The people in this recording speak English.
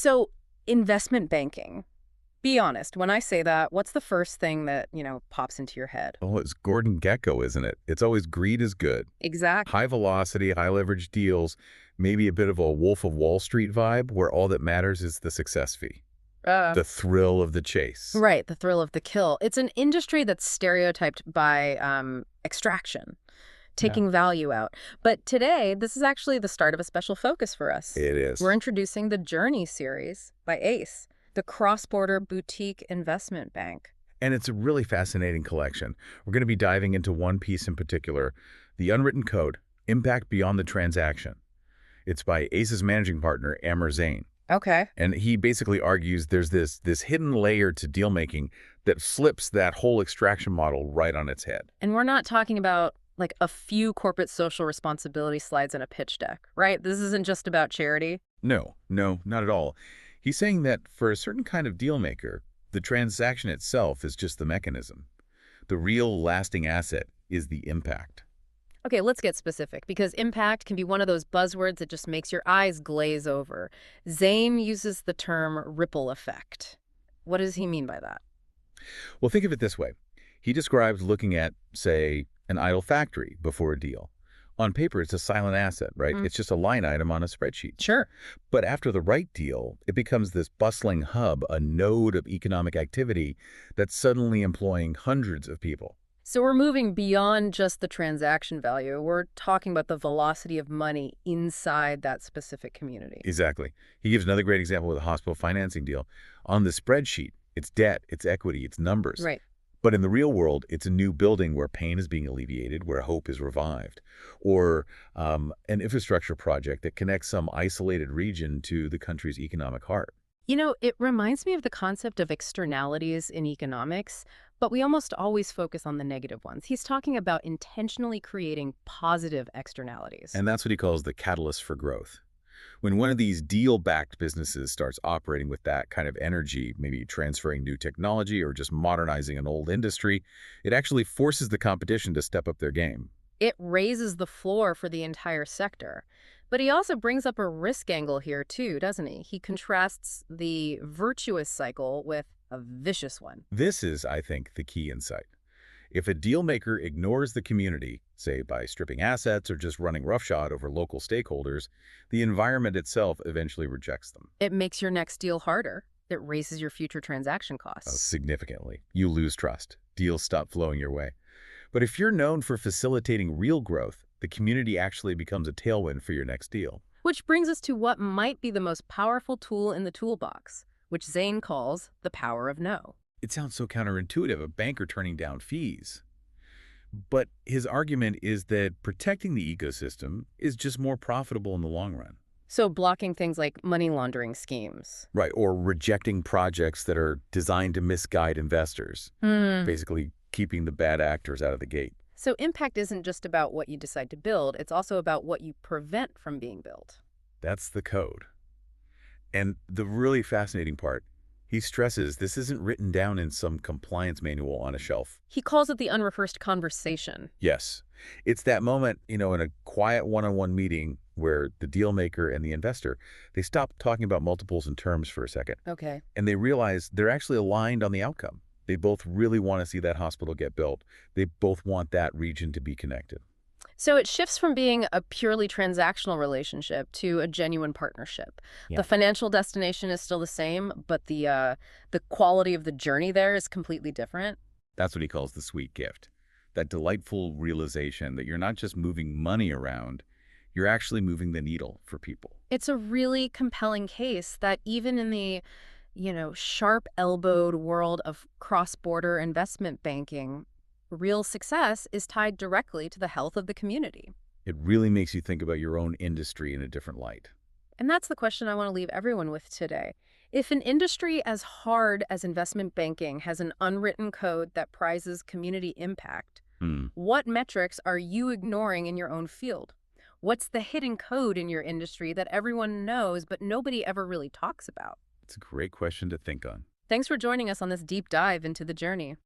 So, investment banking. Be honest, when I say that, what's the first thing that, pops into your head? Oh, it's Gordon Gekko, isn't it? It's always greed is good. Exactly. High velocity, high leverage deals, maybe a bit of a Wolf of Wall Street vibe where all that matters is the success fee, the thrill of the chase. Right, the thrill of the kill. It's an industry that's stereotyped by extraction, Yeah, taking value out. But today, this is actually the start of a special focus for us. it We're is. introducing the Journey series by ACE, the cross-border boutique investment bank. And it's a really fascinating collection. We're going to be diving into one piece in particular, the Unwritten Code, Impact Beyond the Transaction. It's by ACE's managing partner, Amr Zain. Okay. And he basically argues there's this hidden layer to deal making that flips that whole extraction model right on its head. And we're not talking about like a few corporate social responsibility slides in a pitch deck, right? This isn't just about charity. No, no, not at all. He's saying that for a certain kind of deal maker, the transaction itself is just the mechanism. The real lasting asset is the impact. Okay, let's get specific because impact can be one of those buzzwords that just makes your eyes glaze over. Zane uses the term ripple effect. What does he mean by that? Well, think of it this way. He describes looking at, say, an idle factory before a deal. On paper, it's a silent asset, right? Mm, It's just a line item on a spreadsheet. sure. But after the right deal, it becomes this bustling hub, a node of economic activity that's suddenly employing hundreds of people. So we're moving beyond just the transaction value. We're talking about the velocity of money inside that specific community. Exactly. He gives another great example with a hospital financing deal. On the spreadsheet, it's debt, it's equity, it's numbers. Right. But in the real world, it's a new building where pain is being alleviated, where hope is revived, or an infrastructure project that connects some isolated region to the country's economic heart. It reminds me of the concept of externalities in economics, but we almost always focus on the negative ones. He's talking about intentionally creating positive externalities. And that's what he calls the catalyst for growth. When one of these deal-backed businesses starts operating with that kind of energy, maybe transferring new technology or just modernizing an old industry, it actually forces the competition to step up their game. It raises the floor for the entire sector. But he also brings up a risk angle here too, doesn't he? He contrasts the virtuous cycle with a vicious one. This is, I think, the key insight. If a deal maker ignores the community, say by stripping assets or just running roughshod over local stakeholders, the environment itself eventually rejects them. It makes your next deal harder. It raises your future transaction costs. Significantly. You lose trust. Deals stop flowing your way. But if you're known for facilitating real growth, the community actually becomes a tailwind for your next deal. Which brings us to what might be the most powerful tool in the toolbox, which Zane calls the power of no. It sounds so counterintuitive, a banker turning down fees. But his argument is that protecting the ecosystem is just more profitable in the long run. So blocking things like money laundering schemes. Right, or rejecting projects that are designed to misguide investors, basically keeping the bad actors out of the gate. So impact isn't just about what you decide to build, it's also about what you prevent from being built. That's the code. And the really fascinating part, he stresses this isn't written down in some compliance manual on a shelf. He calls it the unrehearsed conversation. Yes, it's that moment, in a quiet one-on-one meeting where the deal maker and the investor, they stop talking about multiples and terms for a second, Okay. and they realize they're actually aligned on the outcome. They both really want to see that hospital get built. They both want that region to be connected. So it shifts from being a purely transactional relationship to a genuine partnership. Yeah. The financial destination is still the same, but the quality of the journey there is completely different. That's what he calls the sweet gift. That delightful realization that you're not just moving money around, you're actually moving the needle for people. It's a really compelling case that even in the, sharp-elbowed world of cross-border investment banking, real success is tied directly to the health of the community. It really makes you think about your own industry in a different light. And that's the question I want to leave everyone with today. If an industry as hard as investment banking has an unwritten code that prizes community impact, what metrics are you ignoring in your own field? What's the hidden code in your industry that everyone knows but nobody ever really talks about? It's a great question to think on. Thanks for joining us on this deep dive into the journey.